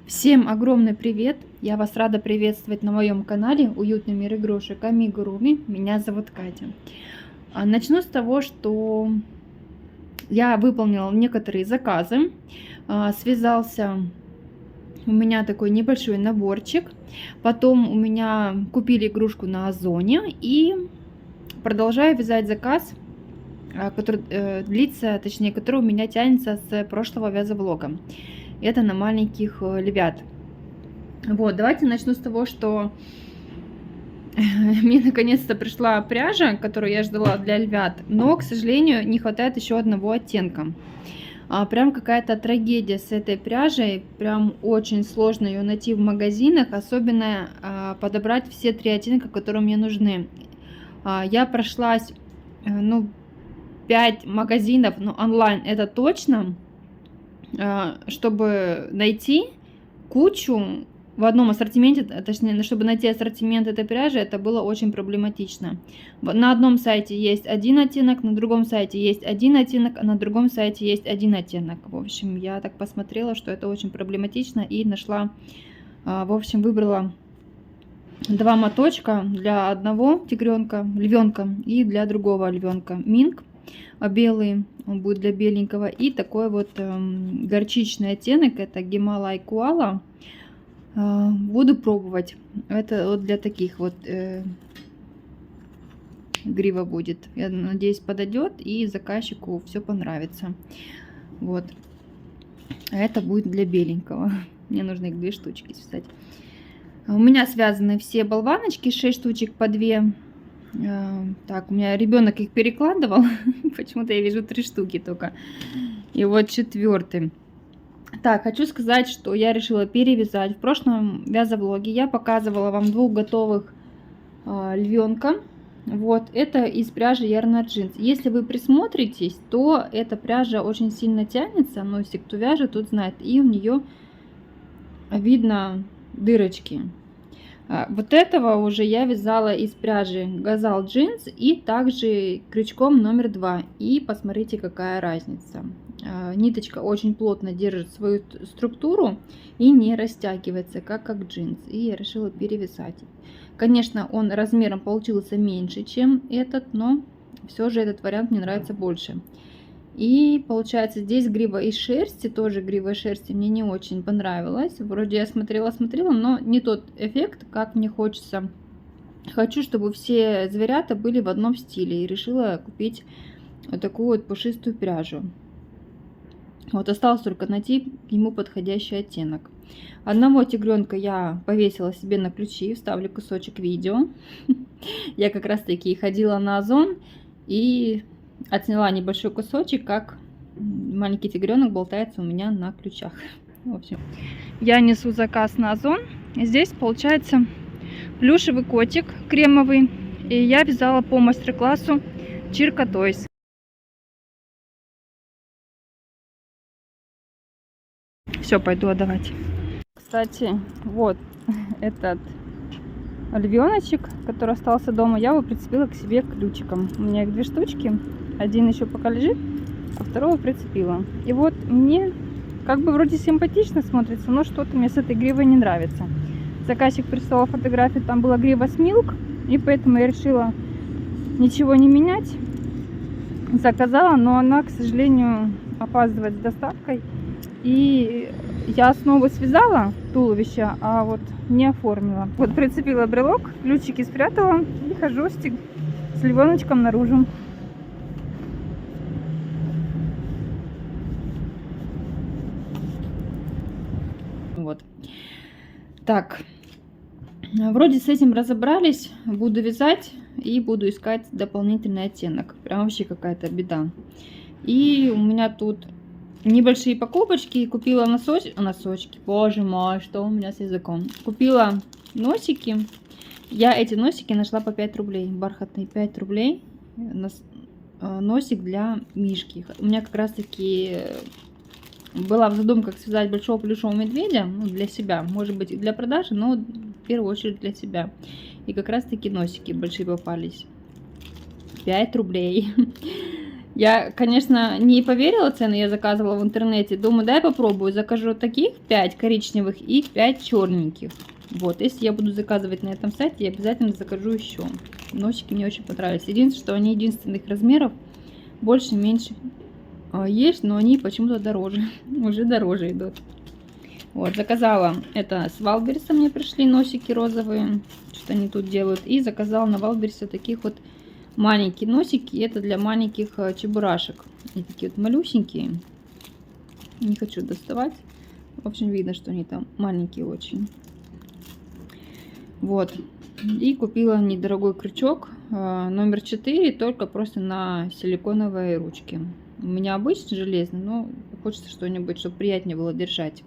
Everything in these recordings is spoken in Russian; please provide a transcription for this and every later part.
Всем огромный привет! Я вас рада приветствовать на моем канале Уютный мир игрушек Амигуруми. Меня зовут Катя. Начну с того, что я выполнила некоторые заказы. Связался у меня такой небольшой наборчик. Потом у меня купили игрушку на Озоне. И продолжаю вязать заказ, который длится, точнее, который у меня тянется с прошлого вязовлога. Это на маленьких львят. Вот, давайте начну с того, что мне наконец-то пришла пряжа, которую я ждала для львят, но, к сожалению, не хватает еще одного оттенка. Прям какая-то трагедия с этой пряжей, прям очень сложно ее найти в магазинах, особенно подобрать все 3 оттенка, которые мне нужны. Я прошлась, 5 магазинов, но онлайн это точно, чтобы найти кучу в одном ассортименте, точнее, чтобы найти ассортимент этой пряжи, это было очень проблематично. На одном сайте есть один оттенок, на другом сайте есть один оттенок, а на другом сайте есть один оттенок. В общем, я так посмотрела, что это очень проблематично, и нашла, в общем, выбрала 2 моточка для одного тигренка, львенка, и для другого львенка. Минк белый, он будет для беленького, и такой вот горчичный оттенок, это Гималай Куала. Буду пробовать. Это вот для таких вот грива будет. Я надеюсь, подойдет и заказчику все понравится. Вот. А это будет для беленького. Мне нужно их 2 штучки связать. У меня связаны все болваночки, 6 штучек по 2. Так, у меня ребенок их перекладывал. Почему-то я вижу 3 штуки только. И вот 4-й. Так, хочу сказать, что я решила перевязать. В прошлом вязовлоге я показывала вам 2 готовых львенка. Вот, это из пряжи Ярна Джинс. Если вы присмотритесь, то эта пряжа очень сильно тянется. Но если кто вяжет, тот знает. И у нее видно дырочки. Вот этого уже я вязала из пряжи Газал Джинс и также крючком номер 2. И посмотрите, какая разница. Ниточка очень плотно держит свою структуру и не растягивается, как джинс. И я решила перевязать. Конечно, он размером получился меньше, чем этот, но все же этот вариант мне нравится больше. И получается, здесь грива из шерсти, тоже грива из шерсти мне не очень понравилась. Вроде я смотрела, но не тот эффект, как мне хочется. Хочу, чтобы все зверята были в одном стиле, и решила купить вот такую вот пушистую пряжу. Вот осталось только найти ему подходящий оттенок. Одного тигренка я повесила себе на ключи, вставлю кусочек видео. Я как раз таки ходила на Озон и отсняла небольшой кусочек, как маленький тигренок болтается у меня на ключах. В общем, я несу заказ на Озон. Здесь получается плюшевый котик кремовый. И я вязала по мастер-классу Чирка Тойс. Все, пойду отдавать. Кстати, вот этот львеночек, который остался дома, я его прицепила к себе ключиком. У меня их 2 штучки. Один еще пока лежит, а второго прицепила. И вот мне как бы вроде симпатично смотрится, но что-то мне с этой гривой не нравится. Заказчик прислал фотографию, там была грива с Милк, и поэтому я решила ничего не менять. Заказала, но она, к сожалению, опаздывает с доставкой. И я снова связала туловище, а вот не оформила. Вот прицепила брелок, ключики спрятала и хожу с львеночком наружу. Вот. Так, вроде с этим разобрались. Буду вязать и буду искать дополнительный оттенок. Прям вообще какая-то беда. И у меня тут небольшие покупочки. Купила носочки. Боже мой, что у меня с языком. Купила носики. Я эти носики нашла по 5 рублей. Бархатные 5 рублей. Носик для мишки. У меня как раз таки была в задумках связать большого плюшевого медведя. Ну, для себя. Может быть и для продажи, но в первую очередь для себя. И как раз таки носики большие попались. 5 рублей. Я, конечно, не поверила цены, я заказывала в интернете. Думаю, дай попробую. Закажу таких 5 коричневых и 5 черненьких. Вот, если я буду заказывать на этом сайте, я обязательно закажу еще. Носики мне очень понравились. Единственное, что они единственных размеров. Больше, меньше есть, но они почему-то дороже. Уже дороже идут. Вот, заказала это с Валберса, мне пришли носики розовые. Что они тут делают. И заказала на Валберсе таких вот маленькие носики. Это для маленьких чебурашек. Они такие вот малюсенькие. Не хочу доставать. В общем, видно, что они там маленькие очень. Вот. И купила недорогой крючок. Номер 4. Только просто на силиконовые ручки. У меня обычный железный, но хочется что-нибудь, чтобы приятнее было держать.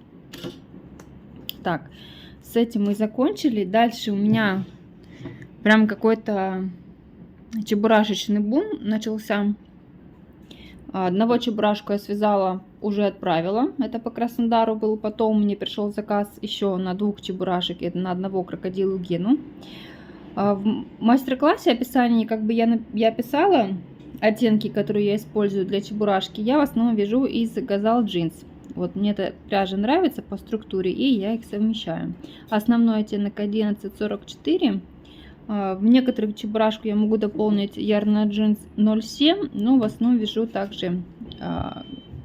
Так. С этим мы закончили. Дальше у меня прям какой-то чебурашечный бум начался. Одного чебурашку я связала, уже отправила. Это по Краснодару был. Потом мне пришел заказ еще на 2 чебурашек. Это на одного крокодилу Гену. В мастер-классе описании как бы я писала оттенки, которые я использую для чебурашки. Я в основном вяжу из Gazal Jeans. Вот мне эта пряжа нравится по структуре, и я их совмещаю. Основной оттенок 1144. В некоторых чебурашку я могу дополнить Yarn Jeans 07, но в основном вяжу также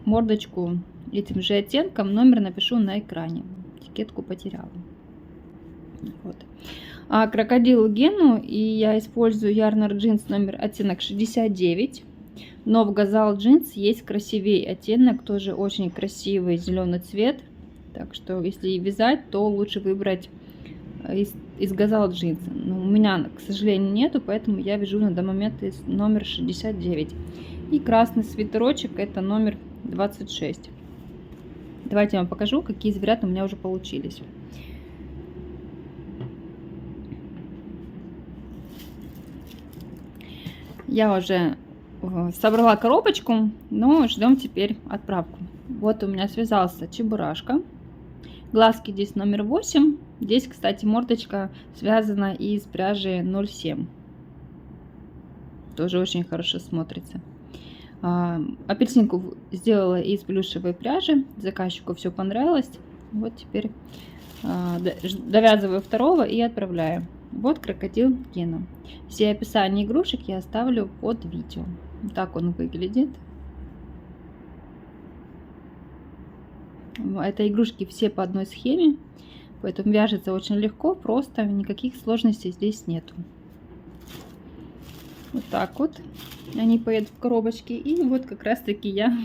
мордочку этим же оттенком. Номер напишу на экране. Этикетку потеряла. Вот. А крокодилу Гену и я использую Yarn Jeans номер оттенок 69. Но в Gazal Jeans есть красивее оттенок, тоже очень красивый зеленый цвет. Так что если вязать, то лучше выбрать из Gazal Jeans. Но у меня, к сожалению, нету, поэтому я вяжу на данный момент из номер 69. И красный свитерочек это номер 26. Давайте я вам покажу, какие зверята у меня уже получились. Я уже собрала коробочку, но ждем теперь отправку. Вот у меня связался чебурашка. Глазки здесь номер 8. Здесь, кстати, мордочка связана из пряжи 07. Тоже очень хорошо смотрится. Апельсинку сделала из плюшевой пряжи. Заказчику все понравилось. Вот теперь довязываю второго и отправляю. Вот крокодил Гена. Все описания игрушек я оставлю под видео. Так он выглядит. Это игрушки все по одной схеме, поэтому вяжется очень легко, просто, никаких сложностей здесь нету. Вот так вот они поедут в коробочке, и вот как раз таки я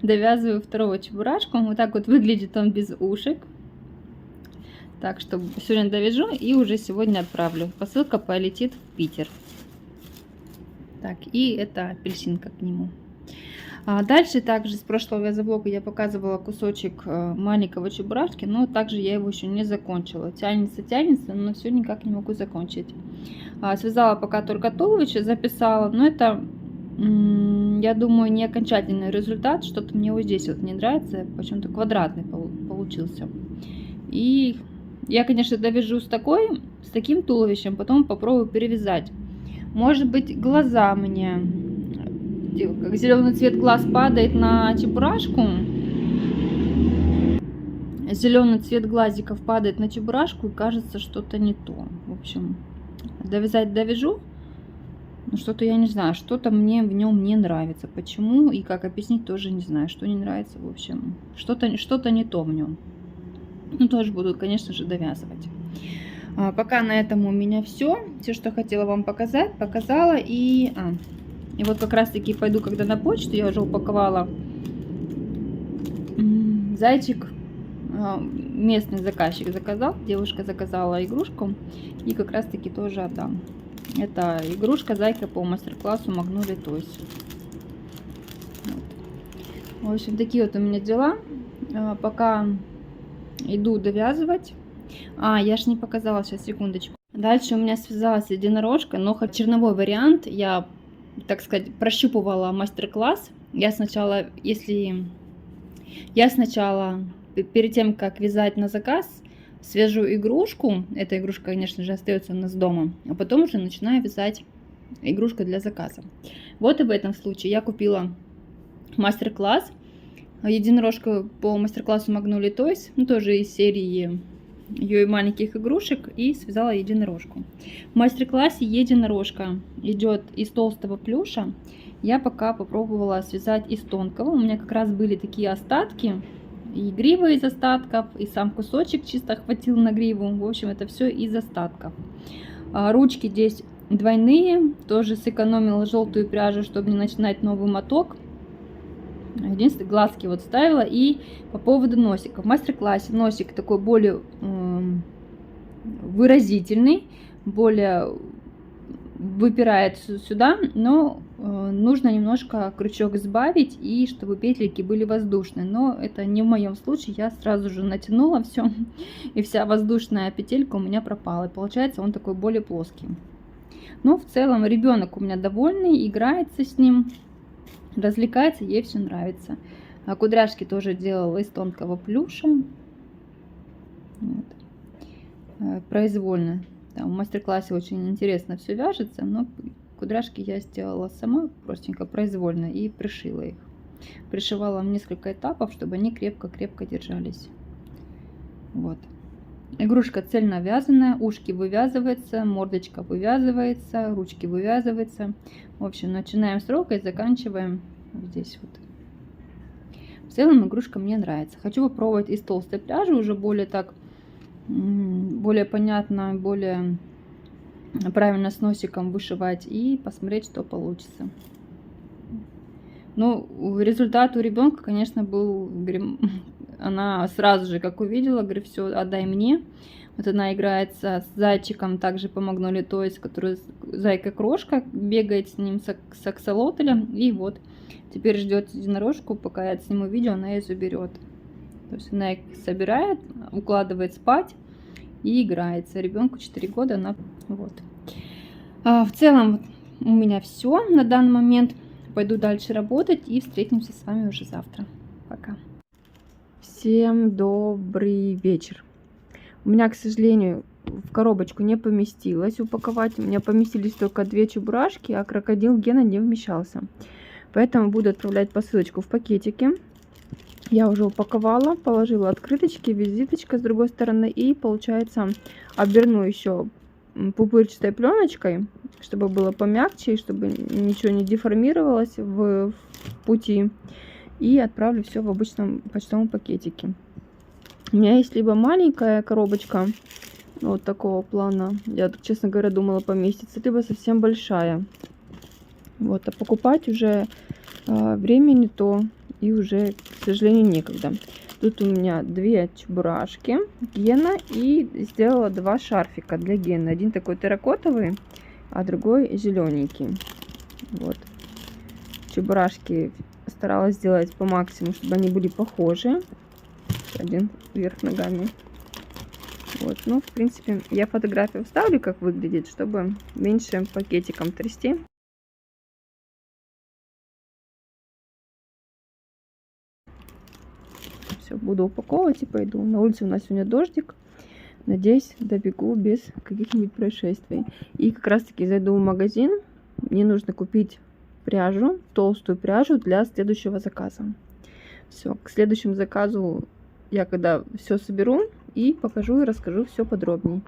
довязываю второго чебурашку. Вот так вот выглядит он без ушек. Так что сегодня довяжу и уже сегодня отправлю. Посылка полетит в Питер. Так, и это апельсинка к нему. Дальше также с прошлого вязоблога я показывала кусочек маленького чебурашки, но также я его еще не закончила. Тянется, но все никак не могу закончить. Связала пока только туловище, записала, но это, я думаю, не окончательный результат. Что-то мне вот здесь вот не нравится, почему-то квадратный получился. И я, конечно, довяжу с таким туловищем, потом попробую перевязать. Может быть, глаза мне... Как зеленый цвет глаз падает на чебурашку. Зеленый цвет глазиков падает на чебурашку, и кажется что-то не то. В общем, довязать довяжу. Но что-то я не знаю, что-то мне в нем не нравится. Почему и как объяснить, тоже не знаю, что не нравится. В общем, что-то не то в нем. Ну, тоже буду, конечно же, довязывать. Пока на этом у меня все. Все, что хотела вам показать, показала. И вот как раз таки пойду, когда на почту, я уже упаковала зайчик. Местный заказчик заказал, девушка заказала игрушку. И как раз таки тоже отдам. Это игрушка зайка по мастер-классу Magnolia Toys. Вот. В общем, такие вот у меня дела. Пока иду довязывать. Я ж не показала, сейчас, секундочку. Дальше у меня связалась единорожка, но черновой вариант. Я, так сказать, прощупывала мастер-класс. Я сначала, перед тем, как вязать на заказ, свяжу игрушку. Эта игрушка, конечно же, остается у нас дома. А потом уже начинаю вязать игрушка для заказа. Вот и в этом случае я купила мастер-класс. Единорожка по мастер-классу Magnolia Toys, ну, тоже из серии ее маленьких игрушек, и связала единорожку. В мастер-классе единорожка идет из толстого плюша. Я пока попробовала связать из тонкого. У меня как раз были такие остатки. И грива из остатков, и сам кусочек чисто хватил на гриву. В общем, это все из остатков. Ручки здесь двойные. Тоже сэкономила желтую пряжу, чтобы не начинать новый моток. Единственное, глазки вот ставила. И по поводу носика. В мастер-классе носик такой более выразительный, более выпирает сюда, но нужно немножко крючок сбавить, и чтобы петлики были воздушные. Но это не в моем случае, я сразу же натянула все, и вся воздушная петелька у меня пропала. И получается он такой более плоский. Но в целом ребенок у меня довольный, играется с ним, развлекается, ей все нравится. А кудряшки тоже делала из тонкого плюша. Вот. Произвольно. Там в мастер-классе очень интересно все вяжется, но кудряшки я сделала сама, простенько, произвольно, и пришила их. Пришивала в несколько этапов, чтобы они крепко-крепко держались. Вот. Игрушка цельно вязаная, ушки вывязываются, мордочка вывязывается, ручки вывязываются. В общем, начинаем с рока и заканчиваем здесь вот. В целом игрушка мне нравится. Хочу попробовать из толстой пряжи, уже более так, более понятно, более правильно с носиком вышивать и посмотреть, что получится. Ну, результат у ребенка, конечно, был, она сразу же, как увидела, говорит, все, отдай мне. Вот она играется с зайчиком, также по Magnolia Toys, который зайка-крошка, бегает с ним с аксолотлем, и вот теперь ждет единорожку, пока я сниму видео, она ее заберет. То есть она их собирает, укладывает спать и играется. Ребенку 4 года, она вот. В целом у меня все на данный момент. Пойду дальше работать и встретимся с вами уже завтра. Пока. Всем добрый вечер. У меня, к сожалению, в коробочку не поместилось упаковать. У меня поместились только 2 чебурашки, а крокодил Гена не вмещался. Поэтому буду отправлять посылочку в пакетике. Я уже упаковала, положила открыточки, визиточка с другой стороны. И, получается, оберну еще пупырчатой пленочкой, чтобы было помягче, чтобы ничего не деформировалось в пути. И отправлю все в обычном почтовом пакетике. У меня есть либо маленькая коробочка вот такого плана, я, честно говоря, думала поместится, либо совсем большая. Вот, а покупать уже время не то, и уже, к сожалению, некогда. Тут у меня 2 чебурашки Гена, и сделала 2 шарфика для Гены. Один такой терракотовый, а другой зелененький. Вот. Чебурашки старалась сделать по максимуму, чтобы они были похожи. Один вверх ногами. Вот, ну, в принципе, я фотографию вставлю, как выглядит, чтобы меньше пакетиком трясти. Все, буду упаковывать и пойду. На улице у нас сегодня дождик. Надеюсь, добегу без каких-нибудь происшествий. И как раз таки зайду в магазин. Мне нужно купить пряжу, толстую пряжу для следующего заказа. Все, к следующему заказу я когда все соберу и покажу и расскажу все подробнее.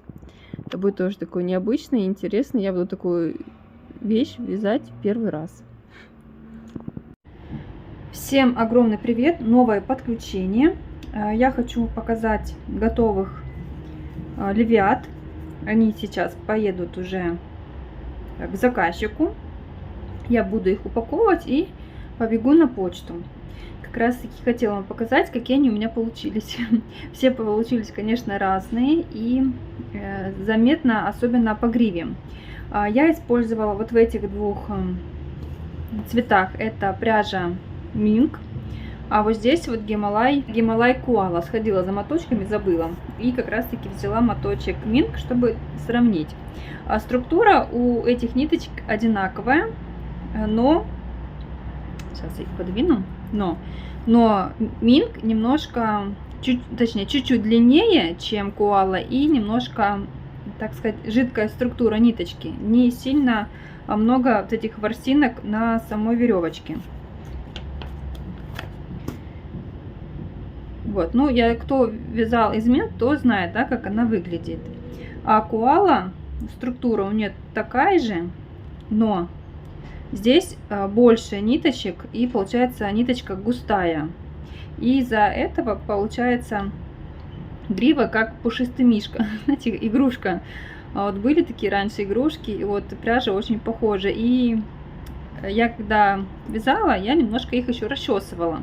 Это будет тоже такой необычный и интересный. Я буду такую вещь вязать первый раз. Всем огромный привет! Новое подключение. Я хочу показать готовых левиат. Они сейчас поедут уже к заказчику. Я буду их упаковывать и побегу на почту. Как раз таки хотела вам показать, какие они у меня получились. Все получились, конечно, разные и заметно, особенно по гриве. Я использовала вот в этих 2 цветах. Это пряжа Минк, а вот здесь вот Гималай Куала. Сходила за моточками, забыла, и как раз таки взяла моточек Минк, чтобы сравнить. Структура у этих ниточек одинаковая, но сейчас я их подвину. Но Минк немножко, чуть-чуть длиннее, чем Куала, и немножко так сказать, жидкая структура ниточки, не сильно много вот этих ворсинок на самой веревочке. Вот, ну, кто вязал из мент, то знает, да, как она выглядит. А Koala, структура у нее такая же, но здесь больше ниточек, и получается ниточка густая. И из-за этого получается грива как пушистый мишка, знаете, игрушка. Вот были такие раньше игрушки, и вот пряжа очень похожа. И я когда вязала, я немножко их еще расчесывала.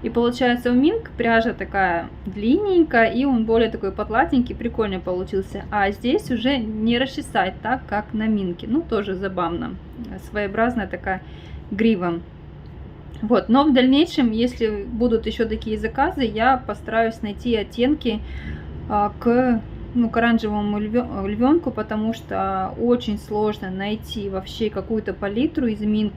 И получается у Минк пряжа такая длинненькая, и он более такой потлатенький, прикольно получился. А здесь уже не расчесать так, как на Минке. Ну, тоже забавно. Своеобразная такая грива. Вот, но в дальнейшем, если будут еще такие заказы, я постараюсь найти оттенки к оранжевому львенку, потому что очень сложно найти вообще какую-то палитру из Минк.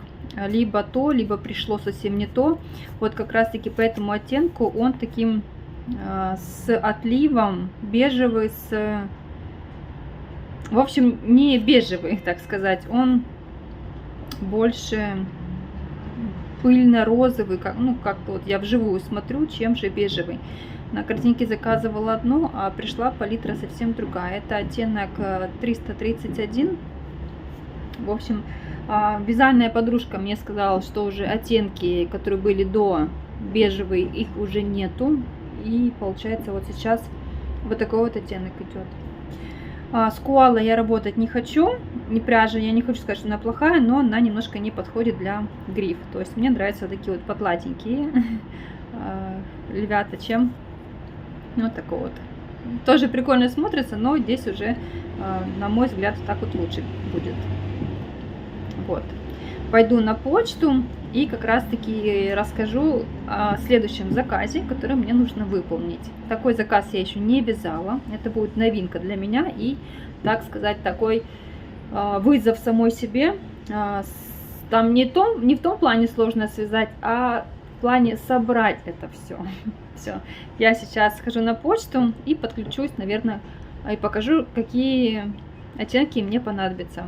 Либо то, либо пришло совсем не то. Вот как раз таки по этому оттенку он таким с отливом, бежевый, в общем, не бежевый, так сказать, он больше пыльно-розовый, как-то вот я вживую смотрю, чем же бежевый. На картинке заказывала одну, а пришла палитра совсем другая. Это оттенок 331. В общем, вязальная подружка мне сказала, что уже оттенки, которые были до бежевый, их уже нету. И получается вот сейчас вот такой вот оттенок идет. С Koala я работать не хочу. Не пряжа, я не хочу сказать, что она плохая, но она немножко не подходит для гриф. То есть мне нравятся вот такие вот потлатенькие львята, чем вот такой вот. Тоже прикольно смотрится, но здесь уже, на мой взгляд, так вот лучше будет. Вот. Пойду на почту и как раз таки расскажу о следующем заказе, который мне нужно выполнить. Такой заказ я еще не вязала. Это будет новинка для меня и, так сказать, такой вызов самой себе. Там не в том плане сложно связать, а в плане собрать это все. Все. Я сейчас схожу на почту и подключусь, наверное, и покажу, какие оттенки мне понадобятся.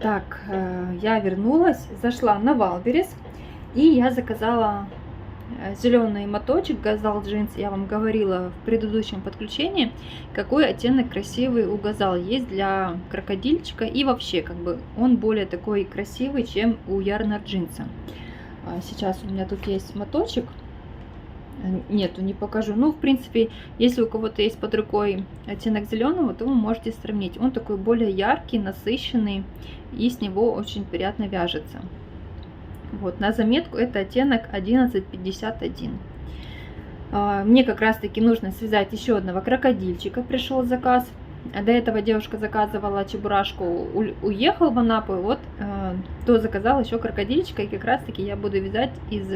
Так, я вернулась, зашла на Валберес, и я заказала зеленый моточек Газал Джинс. Я вам говорила в предыдущем подключении, какой оттенок красивый у Газал есть для крокодильчика, и вообще как бы он более такой красивый, чем у Ярнар Джинса. Сейчас у меня тут есть моточек. Нету, не покажу. Ну, в принципе, если у кого-то есть под рукой оттенок зеленого, то вы можете сравнить. Он такой более яркий, насыщенный, и с него очень приятно вяжется. Вот, на заметку, это оттенок 1151. Мне как раз таки нужно связать еще одного крокодильчика. Пришел заказ. До этого девушка заказывала чебурашку, уехал в Анапу, и вот то заказал еще крокодильчика, и как раз таки я буду вязать из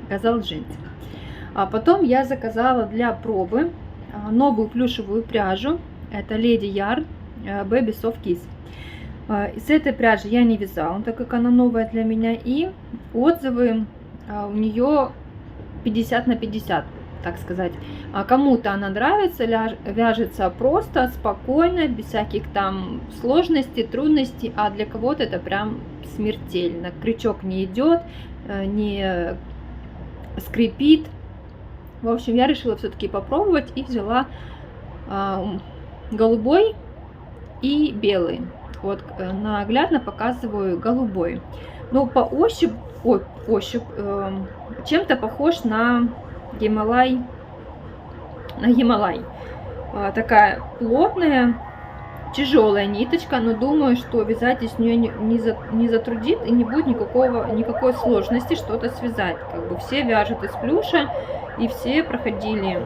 Газал Джинс. А потом я заказала для пробы новую плюшевую пряжу. Это Lady Yarn Baby Soft Kiss. С этой пряжи я не вязала, так как она новая для меня. И отзывы у нее 50 на 50, так сказать. Кому-то она нравится, вяжется просто, спокойно, без всяких там сложностей, трудностей. А для кого-то это прям смертельно. Крючок не идет, не скрипит. В общем, я решила все-таки попробовать и взяла голубой и белый. Вот наглядно показываю голубой. Но по ощупь чем-то похож на Гималай. Такая плотная, тяжелая ниточка, но думаю, что вязать из нее не затруднит и не будет никакой сложности что-то связать. Как бы все вяжут из плюша, и все проходили.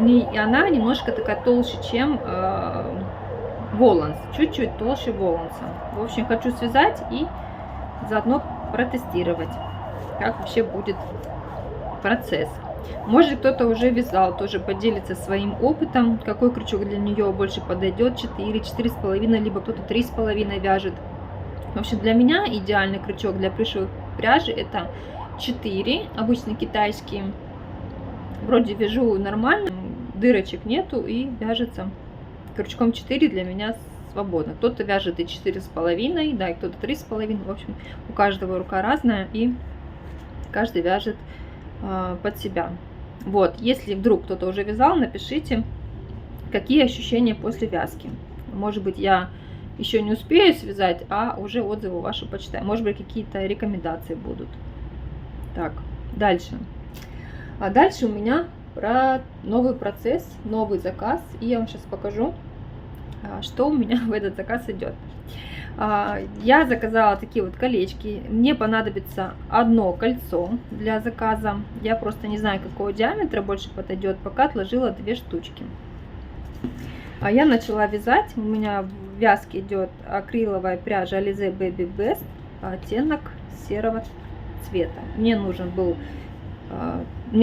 И она немножко такая толще, чем Воланс, чуть-чуть толще Воланса. В общем, хочу связать и заодно протестировать, как вообще будет процесс. Может, кто-то уже вязал, тоже поделится своим опытом, какой крючок для нее больше подойдет, 4, 4,5, либо кто-то 3,5 вяжет. В общем, для меня идеальный крючок для плюшевой пряжи это 4, обычно китайские. Вроде вяжу нормально, дырочек нету и вяжется крючком 4 для меня свободно. Кто-то вяжет и 4,5, да, и кто-то 3,5. В общем, у каждого рука разная, и каждый вяжет под себя. Вот, если вдруг кто-то уже вязал, напишите, какие ощущения после вязки. Может быть, я еще не успею связать, а уже отзывы ваши почитаю. Может быть, какие-то рекомендации будут. Так, дальше. А дальше у меня про новый процесс, новый заказ. И я вам сейчас покажу, что у меня в этот заказ идет. Я заказала такие вот колечки. Мне понадобится одно кольцо для заказа. Я просто не знаю, какого диаметра больше подойдет. Пока отложила 2 штучки. Я начала вязать. У меня в вязке идет акриловая пряжа Alize Baby Best, оттенок серого цвета. Мне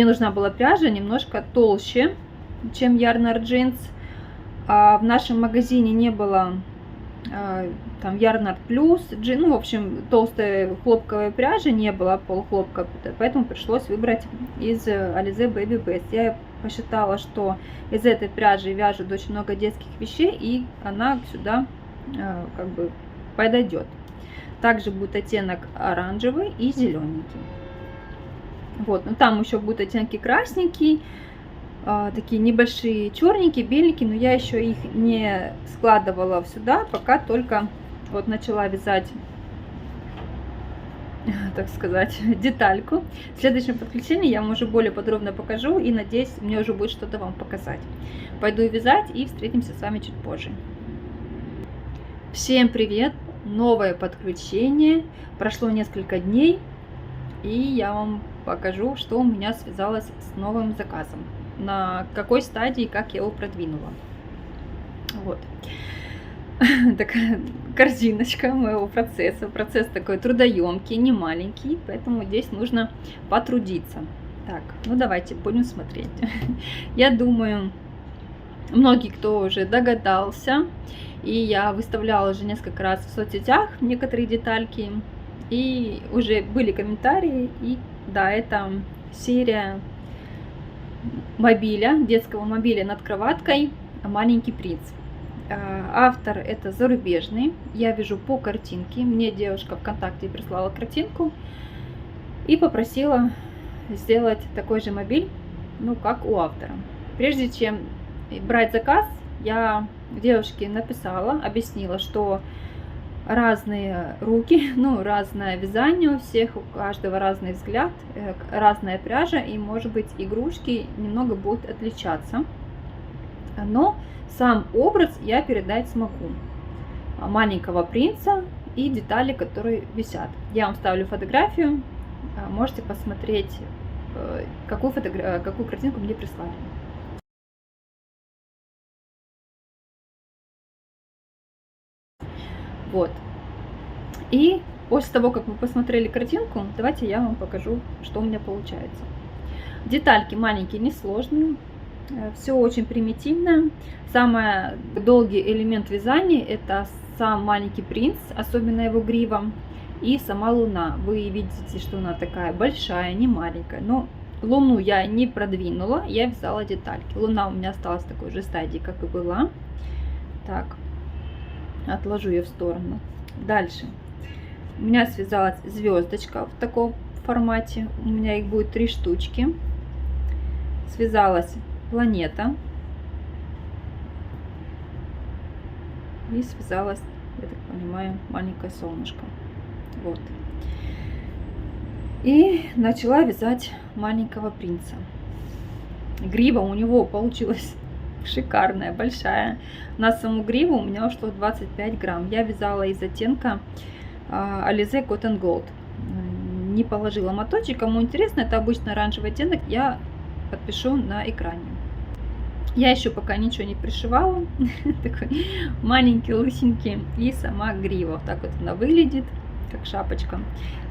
нужна была пряжа немножко толще, чем Yarn Jeans. В нашем магазине не было там Yarn Plus, ну, в общем, толстой хлопковой пряжи не было, полухлопка, поэтому пришлось выбрать из Alize Baby Best. Я посчитала, что из этой пряжи вяжут очень много детских вещей, и она сюда как бы подойдет. Также будет оттенок оранжевый и зелененький. Вот, но там еще будут оттенки красненький, такие небольшие черненькие, беленькие, но я еще их не складывала сюда, пока только вот начала вязать, так сказать, детальку. В следующем подключении я вам уже более подробно покажу, и надеюсь, мне уже будет что-то вам показать. Пойду вязать и встретимся с вами чуть позже. Всем привет! Новое подключение. Прошло несколько дней, и я вам покажу, что у меня связалось с новым заказом. На какой стадии, как я его продвинула. Вот. Такая корзиночка моего процесса. Процесс такой трудоемкий, не маленький, поэтому здесь нужно потрудиться. Так, ну давайте будем смотреть. Я думаю, многие, кто уже догадался, и я выставляла уже несколько раз в соцсетях некоторые детальки, и уже были комментарии, и да, это серия мобиля, детского мобиля над кроваткой «Маленький принц». Автор это зарубежный, я вяжу по картинке. Мне девушка ВКонтакте прислала картинку и попросила сделать такой же мобиль, ну как у автора. Прежде чем брать заказ, я девушке написала, объяснила, что разные руки, ну разное вязание у всех, у каждого разный взгляд, разная пряжа, и может быть игрушки немного будут отличаться, но сам образ я передать смогу. Маленького принца и детали, которые висят. Я вам ставлю фотографию, можете посмотреть, какую картинку мне прислали. Вот. И после того, как вы посмотрели картинку, давайте я вам покажу, что у меня получается. Детальки маленькие, несложные. Все очень примитивно. Самый долгий элемент вязания — это сам маленький принц, особенно его грива, и сама луна. Вы видите, что она такая большая, не маленькая. Но луну я не продвинула, я вязала детальки. Луна у меня осталась в такой же стадии, как и была. Так, отложу ее в сторону. Дальше. У меня связалась звездочка в таком формате. У меня их будет 3 штучки. Связалась планета. И связалась, я так понимаю, маленькое солнышко. Вот. И начала вязать маленького принца. Грива у него получилась шикарная, большая. На саму гриву у меня ушло 25 грамм. Я вязала из оттенка Alize Cotton Gold. Не положила моточек. Кому интересно, это обычно оранжевый оттенок. Я подпишу на экране. Я еще пока ничего не пришивала. Такой маленький, лысенький. И сама грива. Вот так вот она выглядит, как шапочка.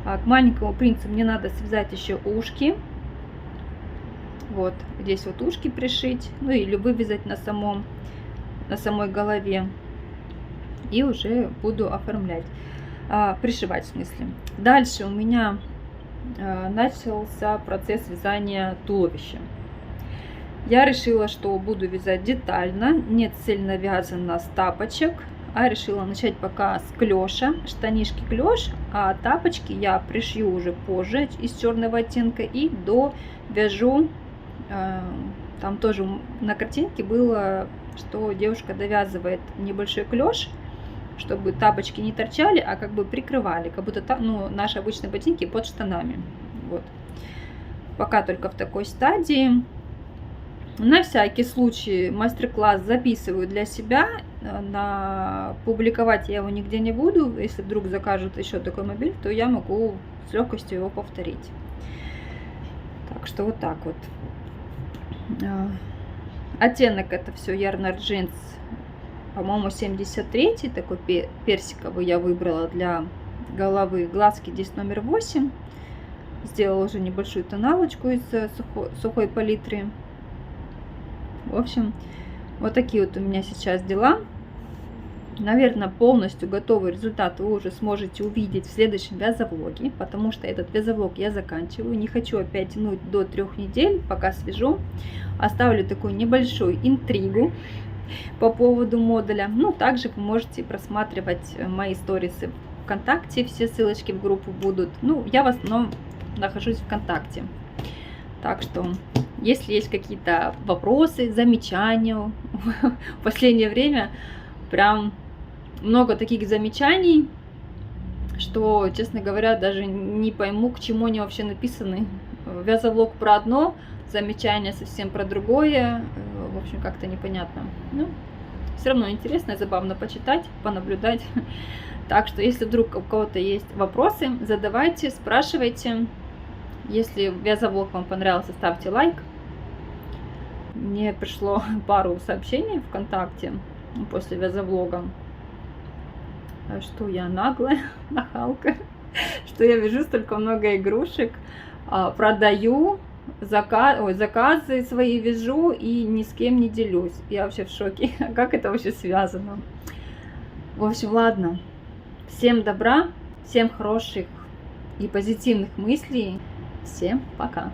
К маленькому принцу мне надо связать еще ушки. Вот здесь вот ушки пришить. Ну или вывязать на самой голове. И уже буду оформлять. Пришивать в смысле. Дальше у меня начался процесс вязания туловища. Я решила, что буду вязать детально, не цельно вязано с тапочек, а решила начать пока с клёша, штанишки клёш, а тапочки я пришью уже позже из черного оттенка и довяжу. Там тоже на картинке было, что девушка довязывает небольшой клёш, чтобы тапочки не торчали, а как бы прикрывали, как будто ну, наши обычные ботинки под штанами. Вот. Пока только в такой стадии. На всякий случай мастер-класс записываю для себя. Публиковать я его нигде не буду. Если вдруг закажут еще такой мобиль, то я могу с легкостью его повторить. Так что вот так вот. Оттенок это все Yarnard Jeans, по-моему, 73-й, такой персиковый я выбрала для головы. Глазки здесь номер 8. Сделала уже небольшую тоналочку из сухой палитры. В общем, вот такие вот у меня сейчас дела. Наверное, полностью готовый результат вы уже сможете увидеть в следующем вязовлоге, потому что этот вязовлог я заканчиваю. Не хочу опять тянуть до 3 недель, пока свяжу. Оставлю такую небольшую интригу по поводу модуля. Ну, также вы можете просматривать мои сторисы ВКонтакте, все ссылочки в группу будут. Ну, я в основном нахожусь в ВКонтакте. Так что, если есть какие-то вопросы, замечания, в последнее время прям много таких замечаний, что, честно говоря, даже не пойму, к чему они вообще написаны. Вязовлог про одно, замечания совсем про другое. В общем, как-то непонятно. Ну, все равно интересно и забавно почитать, понаблюдать. Так что, если вдруг у кого-то есть вопросы, задавайте, спрашивайте. Если вязовлог вам понравился, ставьте лайк. Мне пришло пару сообщений ВКонтакте после вязовлога, что я наглая, нахалка, что я вяжу столько много игрушек, продаю, заказы свои вяжу и ни с кем не делюсь. Я вообще в шоке. Как это вообще связано? В общем, ладно. Всем добра, всем хороших и позитивных мыслей. Всем пока!